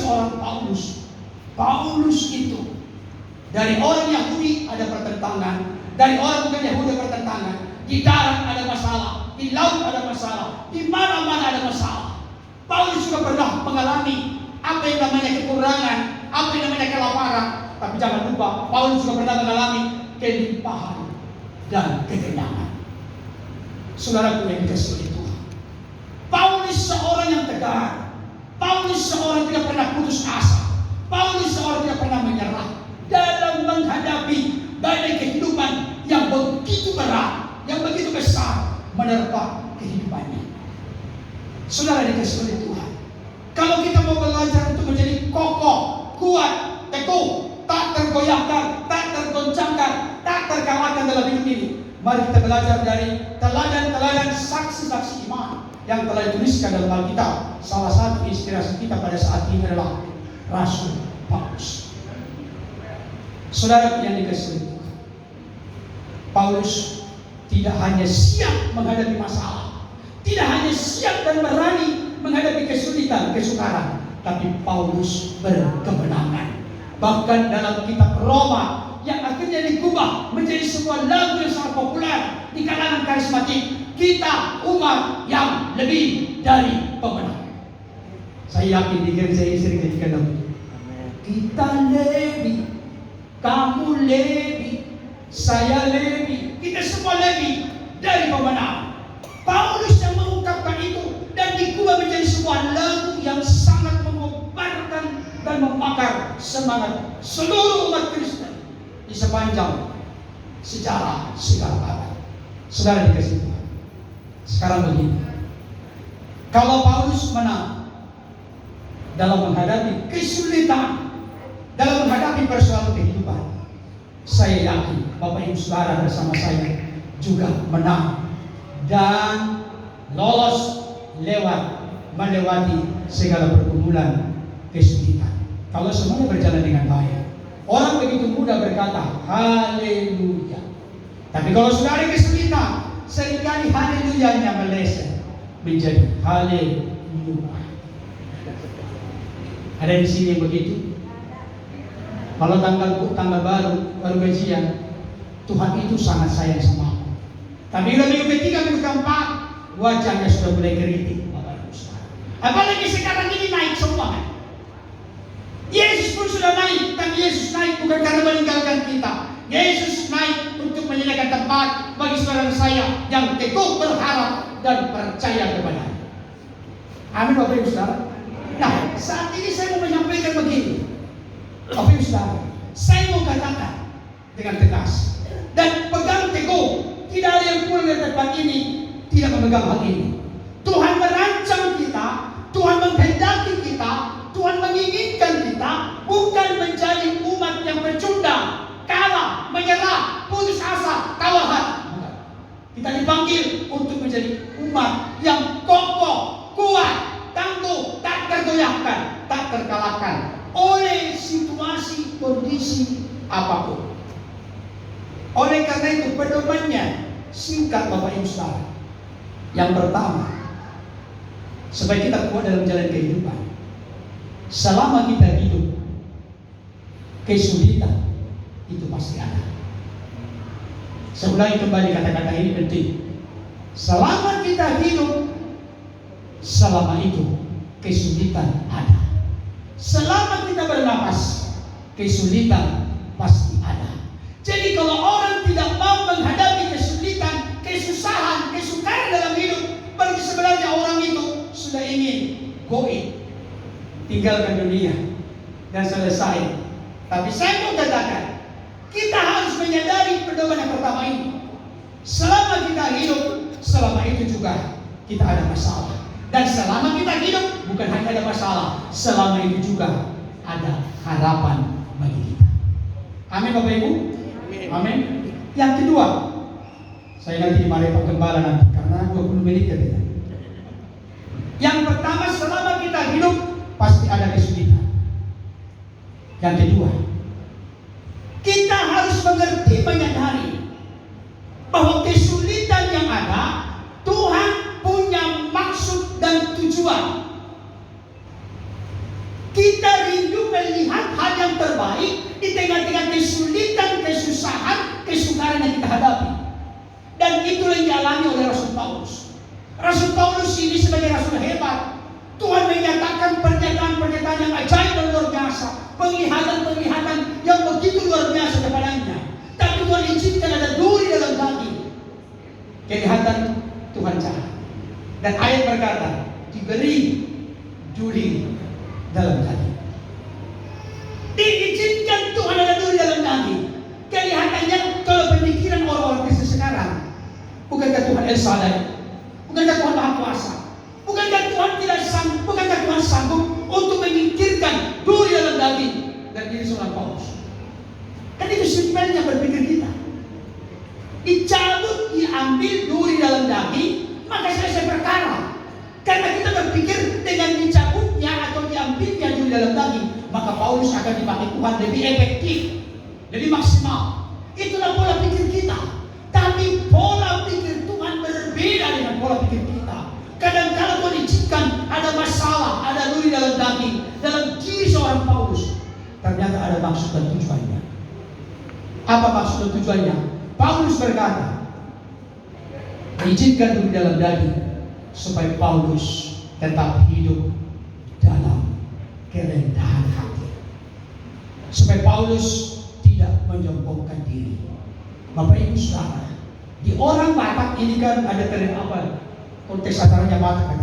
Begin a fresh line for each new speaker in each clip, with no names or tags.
seorang Paulus. Paulus itu dari orang Yahudi ada pertentangan, dari orang bukan Yahudi ada pertentangan. Di darat ada masalah, di laut ada masalah, di mana-mana ada masalah. Paulus juga pernah mengalami apa yang namanya kekurangan, apa yang namanya kelaparan. Tapi jangan lupa, Paulus juga pernah mengalami kelimpahan dan kekenyangan. Saudaraku yang dikasihi Tuhan, Paulus seorang yang tegar. Paulus seorang tidak pernah putus asa. Paulus seorang tidak pernah menyerah dalam menghadapi badai kehidupan yang begitu berat, yang begitu besar menerpa kehidupannya. Saudara dikasihi oleh Tuhan, kalau kita mau belajar untuk menjadi kokoh, kuat, teguh, tak tergoyahkan, tak tergoncangkan, tak terkalahkan dalam hidup ini, mari kita belajar dari teladan-teladan saksi-saksi iman yang telah dituliskan dalam Alkitab. Salah satu inspirasi kita pada saat ini adalah Rasul Paulus. Saudara yang dikasihi Tuhan, Paulus tidak hanya siap menghadapi masalah, tidak hanya siap dan berani menghadapi kesulitan, kesukaran, tapi Paulus berkemenangan. Bahkan dalam kitab Roma yang akhirnya dikubah menjadi sebuah lagu yang sangat populer di kalangan karismatik, kita umat yang lebih dari pemenang. Saya yakin di gereja ini sering nyanyikan lagu. Kita lebih, kamu lebih, saya lebih, kita semua lebih dari pemenang. Paulus yang mengungkapkan itu dan dikubah menjadi sebuah lagu yang sangat mengobarkan dan membakar semangat seluruh umat Kristen di sepanjang sejarah segala abad. Saudara dikasihi Tuhan, sekarang begini, kalau Paulus menang dalam menghadapi kesulitan, dalam menghadapi persoalan kehidupan, saya yakin Bapak Ibu Saudara bersama saya juga menang dan lolos melewati segala pergumulan kesulitan. Kalau semuanya berjalan dengan baik, orang begitu mudah berkata haleluya. Tapi kalau sudah ada kesulitan, seringkali haleluyanya meleset menjadi haleluya. Ada di sini yang begitu. Kalau tanggal baru gajian, Tuhan itu sangat sayang sama aku. Tapi udah minggu ketiga, minggu keempat, wajahnya sudah mulai keriting, Bapak Ibu Saudara. Apalagi sekarang ini naik semua kan? Yesus pun sudah naik, dan Yesus naik bukan karena meninggalkan kita. Yesus naik untuk menyediakan tempat bagi saudara saya yang teguh berharap dan percaya kepada-Nya. Amin Bapak Ibu Saudara. Nah, saat ini saya mau menyampaikan begini, Bapak Ibu Saudara, saya mau katakan dengan tegas dan pegang teguh. Tidak ada yang pulang dari tempat ini tidak memegang hal ini. Tuhan merancang kita, Tuhan menghendaki kita, Tuhan menginginkan kita bukan menjadi umat yang pecundang, kalah, menyerah, putus asa, kawahan. Kita dipanggil untuk menjadi umat yang kokoh, kuat, tangguh, tak tergoyahkan, tak terkalahkan oleh situasi, kondisi apapun. Oleh karena itu pedomannya singkat Bapak Ibu Saudara. Yang pertama, supaya kita kuat dalam jalan kehidupan, selama kita hidup, kesulitan itu pasti ada. Saya ulangi kembali kata-kata ini penting. Selama kita hidup, selama itu kesulitan ada. Selama kita bernapas, kesulitan pasti ada. Jadi kalau orang tidak mau menghadapi kesulitan, kesusahan, kesukaran dalam hidup, berarti sebenarnya orang itu sudah ingin goib, tinggalkan dunia dan selesai. Tapi saya mau katakan, kita harus menyadari pedoman yang pertama ini. Selama kita hidup, selama itu juga kita ada masalah. Dan selama kita hidup, bukan hanya ada masalah, selama itu juga ada harapan bagi kita. Amin Bapak Ibu. Amin. Yang kedua, saya nanti dimarahi Pak Gembala nanti karena 20 menit ya. Yang pertama, selama kita hidup pasti ada kesulitan. Yang kedua, kita harus mengerti, menyadari bahwa kesulitan yang ada, Tuhan punya maksud dan tujuan. Kita melihat hal yang terbaik di tengah-tengah kesulitan, kesusahan, kesukaran yang kita hadapi. Dan itulah yang dialami oleh Rasul Paulus. Rasul Paulus ini sebagai rasul hebat. Tuhan menyatakan pernyataan-pernyataan yang ajaib dan luar biasa, penglihatan-penglihatan yang begitu luar biasa kepadanya. Tapi Tuhan izinkan ada duri dalam daging. Kelihatan Tuhan jahat. Dan ayat berkata, diberi duri dalam daging. Diizinkan Tuhan ada duri dalam daging. Kelihatannya kalau pemikiran orang-orang Kristen sekarang, bukankah Tuhan El Shaddai? Bukankah Tuhan Maha Kuasa? Bukankah Tuhan tidak sanggup? Bukankah Tuhan sanggup untuk menyingkirkan duri dalam daging dari diri seorang Paulus? Kan itu simpelnya berpikir kita. Dicabut, diambil duri dalam daging, maka selesai perkara. Karena kita berpikir dengan dicabutnya atau diambilnya duri dalam daging, maka Paulus akan dipakai Tuhan lebih efektif, lebih maksimal. Itulah pola pikir kita. Tapi pola pikir Tuhan berbeda dengan pola pikir kita. Kadang-kadang Tuhan izinkan ada masalah, ada duri dalam daging, dalam diri seorang Paulus. Ternyata ada maksud dan tujuannya. Apa maksud dan tujuannya? Paulus berkata, izinkan duri dalam daging supaya Paulus tetap hidup dalam kerendahan hati, supaya Paulus tidak menyombongkan diri. Bapak Ibu Saudara, di orang Batak ini kan ada apa? Konteks acaranya Batak kan?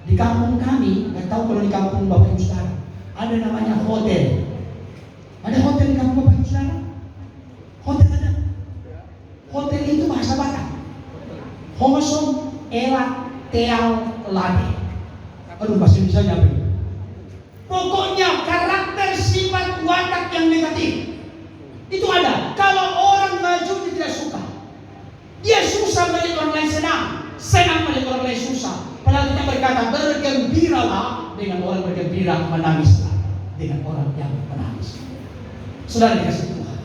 Di kampung kami, nggak tahu kalau di kampung Bapak Ibu Saudara, ada namanya hotel. Ada hotel di kampung Bapak Ibu Saudara? Hotel ada. Hotel itu bahasa Batak. Hosong elak teal lade. Aduh, bahasa Indonesia apa ini? Pokoknya karakter sifat watak yang negatif itu ada. Kalau orang maju dia tidak suka. Dia susah melihat orang lain senang, senang melihat orang lain susah. Padahal kita berkata bergembiralah dengan orang bergembira, menangislah dengan orang yang menangis. Saudara dikasih Tuhan,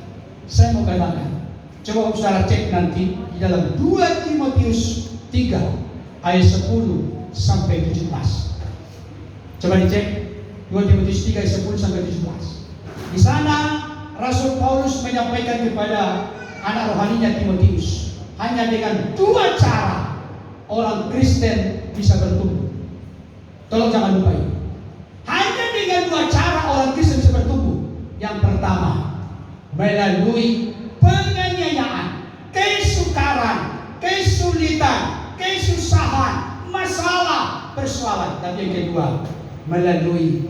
saya mau katakan, coba saudara cek nanti di dalam 2 Timotius 3 ayat 10 sampai 17. Coba dicek 2 Timotius 3 ayat 10 sampai 17. Di sana Rasul Paulus menyampaikan kepada anak rohaninya Timotius, hanya dengan 2 cara orang Kristen bisa bertumbuh. Tolong jangan lupa ini. Hanya dengan 2 cara orang Kristen bisa bertumbuh. Yang pertama, melalui penganiayaan, kesukaran, kesulitan, kesusahan, masalah, persoalan. Dan yang kedua, melalui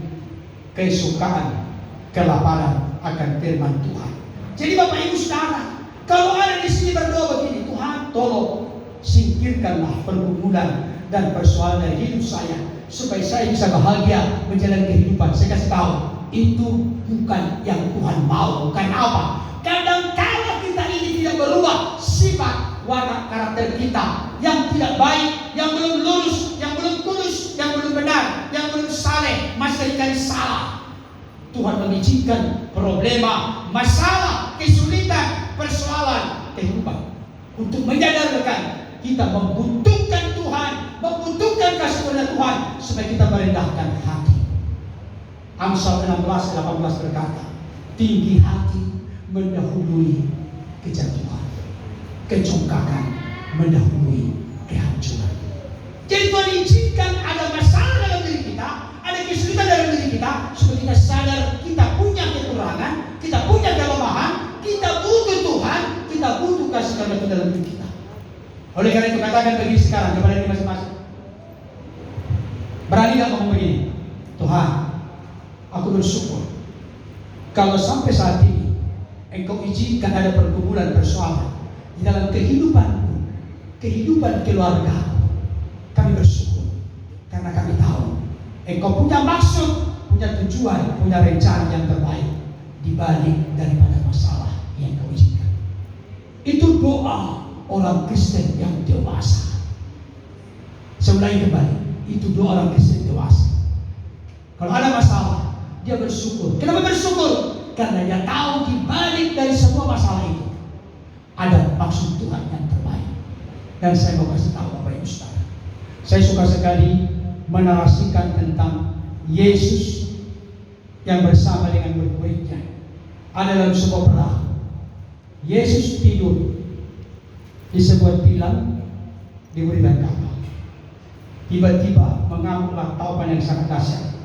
kesukaan, kelaparan akan firman Tuhan. Jadi Bapak Ibu Saudara, kalau ada di sini berdoa begini, Tuhan tolong singkirkanlah pergumulan dan persoalan dari hidup saya, supaya saya bisa bahagia menjalani kehidupan. Saya kasih tahu, itu bukan yang Tuhan mau. Kenapa? Kadang-kadang kita ini tidak berubah sifat watak karakter kita yang tidak baik, yang belum lurus, yang belum kudus, yang belum benar, yang belum saleh, masih sekali salah. Tuhan mengizinkan problema, masalah, kesulitan, persoalan kehidupan untuk menyadarkan kita membutuhkan Tuhan, membutuhkan kasih karunia Tuhan, supaya kita merendahkan hati. Amsal 16:18 berkata, tinggi hati mendahului kejatuhan, kecongkakan mendahului kehancuran. Jadi Tuhan izinkan ada masalah dalam diri kita, ada kesulitan dalam diri kita, supaya kita sadar kita punya kekurangan, kita punya kelemahan, kita butuh Tuhan, kita butuh kasih karunia Tuhan dalam diri kita. Oleh karena itu katakan begini sekarang kepada diri masing-masing. Berani gak ngomong begini? Tuhan, aku bersyukur kalau sampai saat ini Engkau izinkan ada pergumulan, persoalan di dalam kehidupanku, kehidupan keluarga. Kami bersyukur karena kami tahu Engkau punya maksud, punya tujuan, punya rencana yang terbaik di balik daripada masalah yang Kau izinkan. Itu doa orang Kristen yang dewasa. Saya ulangi kembali, itu doa orang Kristen dewasa. Kalau ada masalah, dia bersyukur. Kenapa bersyukur? Karena dia tahu di balik dari semua masalah itu ada maksud Tuhan yang terbaik. Dan saya mau kasih tahu Bapak Ibu Saudara, saya suka sekali menarasikan tentang Yesus yang bersama dengan murid-muridnya ada dalam sebuah perahu. Yesus tidur di sebuah tilam di buritan kapal. Tiba-tiba mengamuklah taupan yang sangat dahsyat.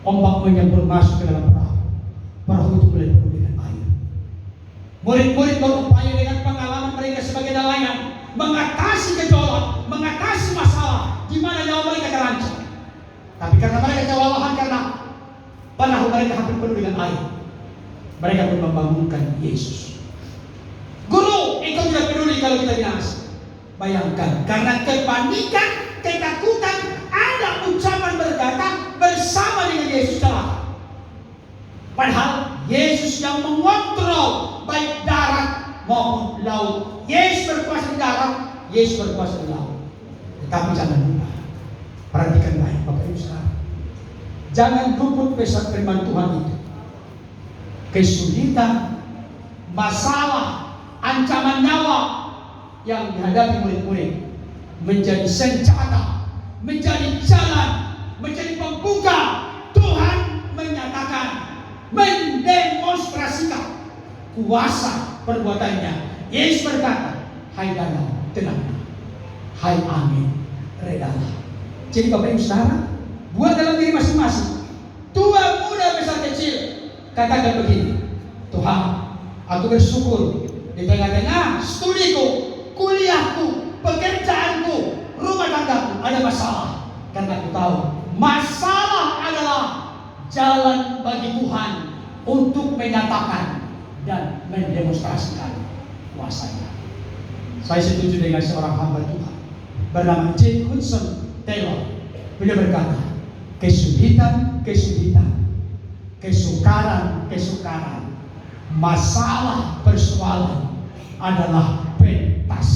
Ombak menyembur masuk ke dalam perahu. Perahu itu mulai penuh dengan air. Murid-murid berupaya dengan pengalaman mereka sebagai nelayan mengatasi gejolak, mengatasi masalah di mana nyawa mereka terancam. Tapi karena mereka kewalahan karena perahu mereka hampir penuh dengan air, mereka pun membangunkan Yesus. Guru, engkau tidak peduli kalau kita binasa. Bayangkan, karena kepanikan, ketakutan, ada ucapan berkata bersama dengan Yesus celaka. Padahal Yesus yang mengontrol baik darat maupun laut. Yesus berkuasa di darat, Yesus berkuasa di laut. Tetapi jangan lupa, perhatikan baik Bapak Ibu sekarang. Jangan luput pesan firman Tuhan itu. Kesulitan, masalah, ancaman nyawa yang dihadapi murid-murid menjadi senjata, menjadi jalan, menjadi pembuka. Tuhan menyatakan, mendemonstrasikan kuasa perbuatannya. Yesus berkata, hai danau, tenanglah. Hai angin, redalah. Jadi Bapak Ibu Saudara, buat dalam diri masing-masing, tua, muda, besar, kecil, katakan begini, Tuhan, aku bersyukur di tengah-tengah studiku, kuliahku, pekerjaanku, rumah tanggaku ada masalah. Karena aku tahu masalah adalah jalan bagi Tuhan untuk menyatakan dan mendemonstrasikan kuasanya. Saya setuju dengan seorang hamba Tuhan bernama J. Hudson Taylor. Beliau berkata, kesulitan, kesukaran, masalah, persoalan adalah pentas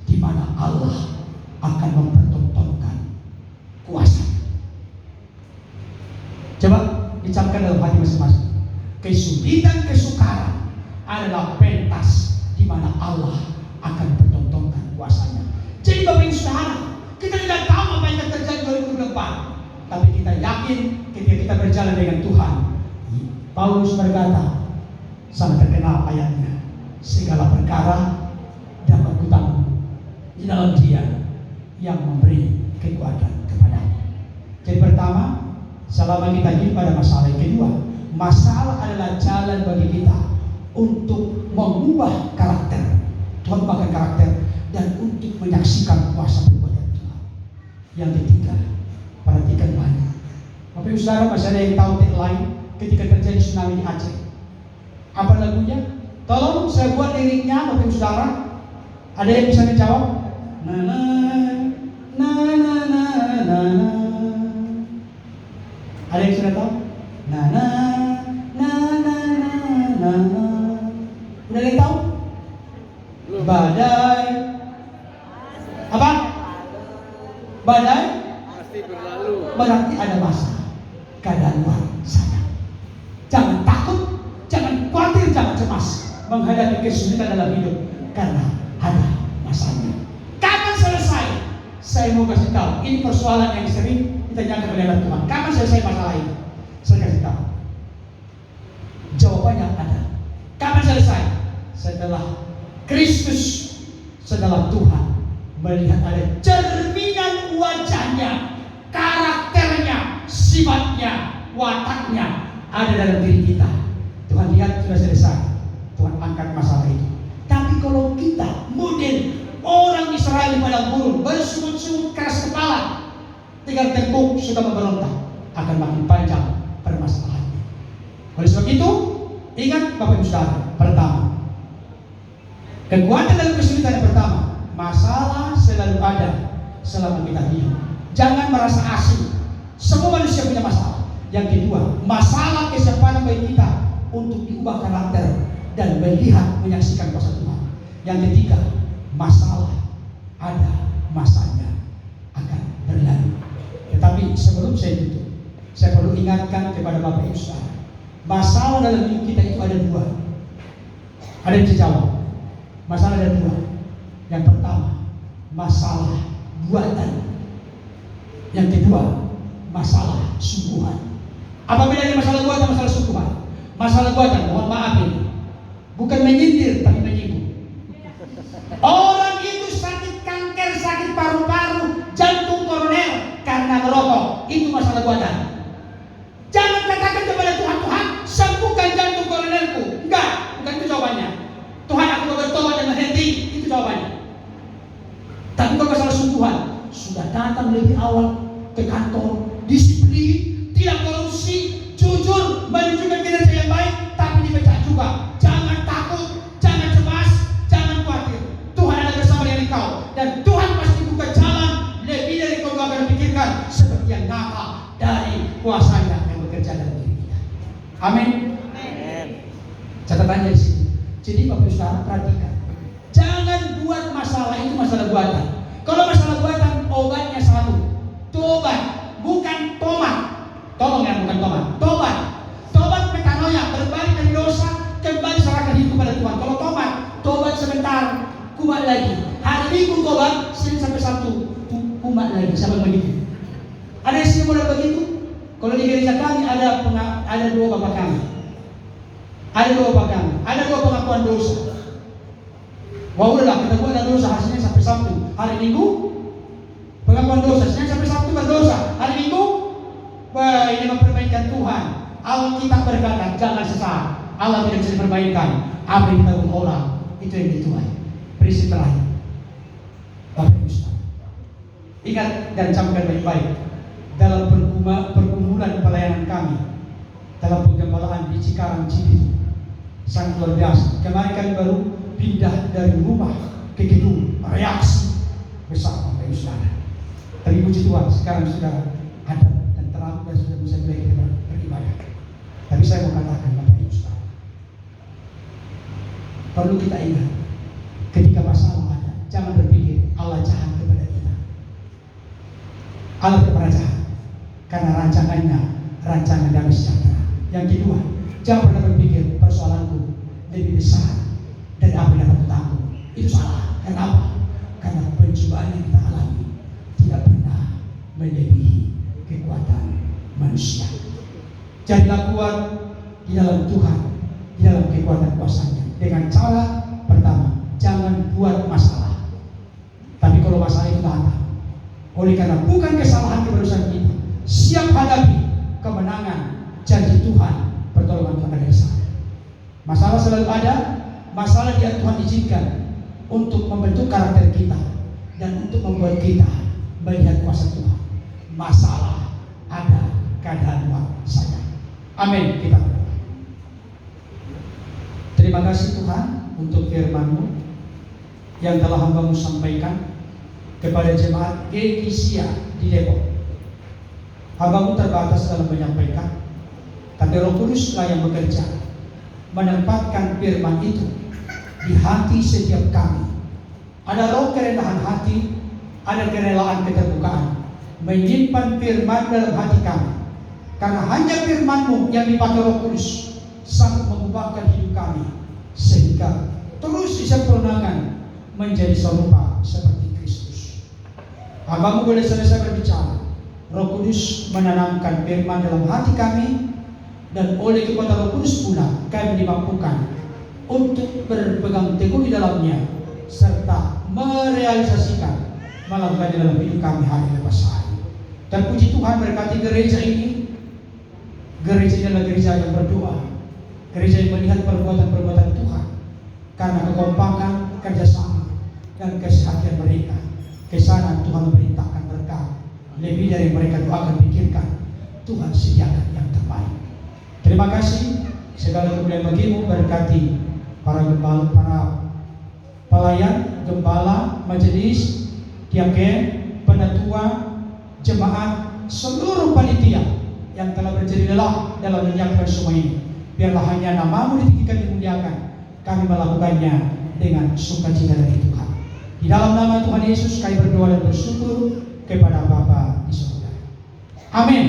di mana Allah akan mempertontonkan kuasanya. Coba dicamkan dalam hati masing-masing. Kesulitan, kesukaran adalah pentas di mana Allah akan mempertontonkan kuasanya. Jadi Bapak Ibu Saudara, kita tidak tahu apa yang akan terjadi 2024, tapi kita yakin ketika kita berjalan dengan Tuhan. Paulus berkata, sangat terkenal ayatnya, segala perkara dapat kutanggung di dalam Dia yang memberi kekuatan kepadamu. Jadi pertama, selama kita hidup pada masalah. Yang kedua, masalah adalah jalan bagi kita untuk mengubah karakter. Tuhan bahkan karakter dan untuk menyaksikan kuasa perbuatan Tuhan. Yang ketiga, perhatikan banyak. Bapak Ibu Saudara, masih ada yang tahu tagline ketika terjadi tsunami di Aceh? Apa lagunya? Tolong saya buat liriknya, Bapak Ibu Saudara. Ada yang bisa menjawab? Na na na na na na. Ada yang sudah tahu? Na na na na na na. Udah ada yang tahu? Badai. Apa? Badai
pasti berlalu.
Berarti ada masa kadaluarsa sana. Jangan takut, jangan khawatir, jangan cemas menghadapi kesulitan dalam hidup, karena ada masanya. Kapan selesai? Saya mau kasih tahu, ini persoalan yang sering ditanyakan oleh Tuhan. Kapan selesai masalah ini? Saya kasih tahu. Jawabannya ada. Kapan selesai? Setelah Kristus, setelah Tuhan melihat ada cerminan wajahnya, karakternya, sifatnya, wataknya ada dalam diri kita. Tuhan lihat sudah selesai, Tuhan angkat masalah itu. Tapi kalau kita model orang Israel di padang gurun, bersungut-sungut, keras kepala, tinggal tengkuk sudah memberontak, akan makin panjang permasalahannya. Oleh sebab itu, ingat Bapak Ibu Saudara, pertama, kekuatan dalam kesulitan yang pertama, masalah selalu ada selama kita hidup. Jangan merasa asing. Semua manusia punya masalah. Yang kedua, masalah kesempatan bagi kita untuk diubah karakter dan melihat, menyaksikan kuasa Tuhan. Yang ketiga, masalah ada masanya akan berlalu. Tetapi sebelum saya tutup, saya perlu ingatkan kepada Bapak Ibu Saudara, masalah dalam hidup kita itu ada dua. Ada yang bisa jawab? Masalah ada dua. Yang pertama, masalah buatan. Yang kedua, masalah sungguhan. Apa bedanya masalah buatan, masalah sukuhan? Masalah buatan, mohon maaf ini, bukan menyindir tapi menyinggung. Orang itu sakit kanker, sakit paru-paru, jantung koroner karena merokok. Itu masalah buatan. Jangan katakan kepada Tuhan, Tuhan sembuhkan jantung koronerku. Enggak, bukan itu jawabannya. Tuhan, aku mau bertobat dan berhenti. Itu jawabannya. Tapi kalau masalah sungguhan, sudah datang lebih awal ke kantor, disiplin, tidak korupsi, jujur, menunjukkan kinerja yang baik, tapi dipecat juga. Jangan takut, jangan cemas, jangan khawatir. Tuhan ada bersama dengan engkau, dan Tuhan pasti buka jalan lebih dari kau akan pikirkan, seperti yang nyata dari kuasanya yang bekerja dalam diri kita. Amin. Catatannya di sini. Jadi Bapak Ibu Saudara perhatikan, jangan buat masalah itu masalah buatan. Kalau masalah buatan, obatnya satu, tobat, bukan tomat. Tolong ya, bukan tomat, tobat. Tobat metanoia, berbalik dari dosa, kembali serahkan hidup kepada Tuhan. Kalau tobat sebentar, kumat lagi. Hari Minggu tobat, Senin sampai Sabtu, kumat lagi, sama begitu. Ada yang model begitu? Kalau di gereja kami ada dua bapak kami. Ada dua pengakuan dosa. Wah udahlah, kita buat dosa hasilnya sampai Sabtu. Hari Minggu pengakuan dosa, Senin sampai Sabtu berdosa. Hari Minggu, wah ini memperbaikkan Tuhan. Alkitab berkata, jangan sesat. Allah tidak bisa diperbaikkan. Apa yang kita orang itu yang dituai. Prinsip terakhir. Bapak Ibu Saudara, ingat dan camkan baik-baik dalam pergumulan pelayanan kami dalam penggembalaan di Cikarang Cibiru. Sangat luar biasa. Kemarin kami baru pindah dari rumah ke gedung, reaksi besar Bapak Ibu Saudara. Tapi puji Tuhan sekarang sudah ada dan terang dan sudah bisa beribadah. Tapi saya mau katakan Bapak Ibu Saudara, perlu kita ingat ketika masalah ada, jangan berpikir Allah jahat kepada kita. Allah tidak pernah jahat, karena rancangannya rancangan damai sejahtera. Yang kedua, jangan pernah berpikir persoalanku lebih besar dari apa yang dapat tanggung. Itu salah. Kenapa? Karena pencobaan yang kita alami tidak pernah melebihi kekuatan manusia. Jadilah kuat di dalam Tuhan, di dalam kekuatan kuasanya. Dengan cara pertama, jangan buat masalah. Tapi kalau masalah itu datang, oleh karena bukan kesalahan keberusahaan kita, siap hadapi kemenangan janji Tuhan, pertolongan Tuhan dari sana. Masalah selalu ada, masalah dia Tuhan izinkan untuk membentuk karakter kita dan untuk membuat kita melihat kuasa Tuhan. Masalah ada, keadaan luar saja. Amin. Kita berdoa. Terima kasih Tuhan untuk firman-Mu yang telah hamba-Mu sampaikan kepada jemaat Gereja di Depok. Hamba-Mu terbatas dalam menyampaikan, tapi Roh Kuduslah yang bekerja menempatkan firman itu di hati setiap kami. Ada roh kerendahan hati, ada kerelaan keterbukaan menyimpan firman dalam hati kami. Karena hanya firman-Mu yang dipakai Roh Kudus sanggup mengubahkan hidup kami sehingga terus disempurnakan menjadi serupa seperti Kristus. Hamba-Mu boleh selesai berbicara, Roh Kudus menanamkan firman dalam hati kami, dan oleh kekuatan Roh Kudus pula kami dimampukan untuk berpegang teguh di dalamnya serta merealisasikan melakukan dalam hidup kami hari lepas hari. Dan puji Tuhan berkati gereja ini. Gereja ini adalah gereja yang berdoa, gereja yang melihat perbuatan-perbuatan Tuhan karena kekompakan, kerjasama dan kesehatan mereka. Kesana Tuhan memerintahkan berkat lebih dari mereka doakan pikirkan. Tuhan sediakan yang terbaik. Terima kasih. Segala kemuliaan bagi-Mu, berkati para gembala, para pelayan, gembala, majelis, diaken, penatua, jemaat, seluruh panitia yang telah berjeri lelah dalam menyiapkan semua ini. Biarlah hanya nama-Mu ditinggikan, dimuliakan. Kami melakukannya dengan sukacita dari Tuhan. Di dalam nama Tuhan Yesus kami berdoa dan bersyukur kepada Bapa di surga. Amin.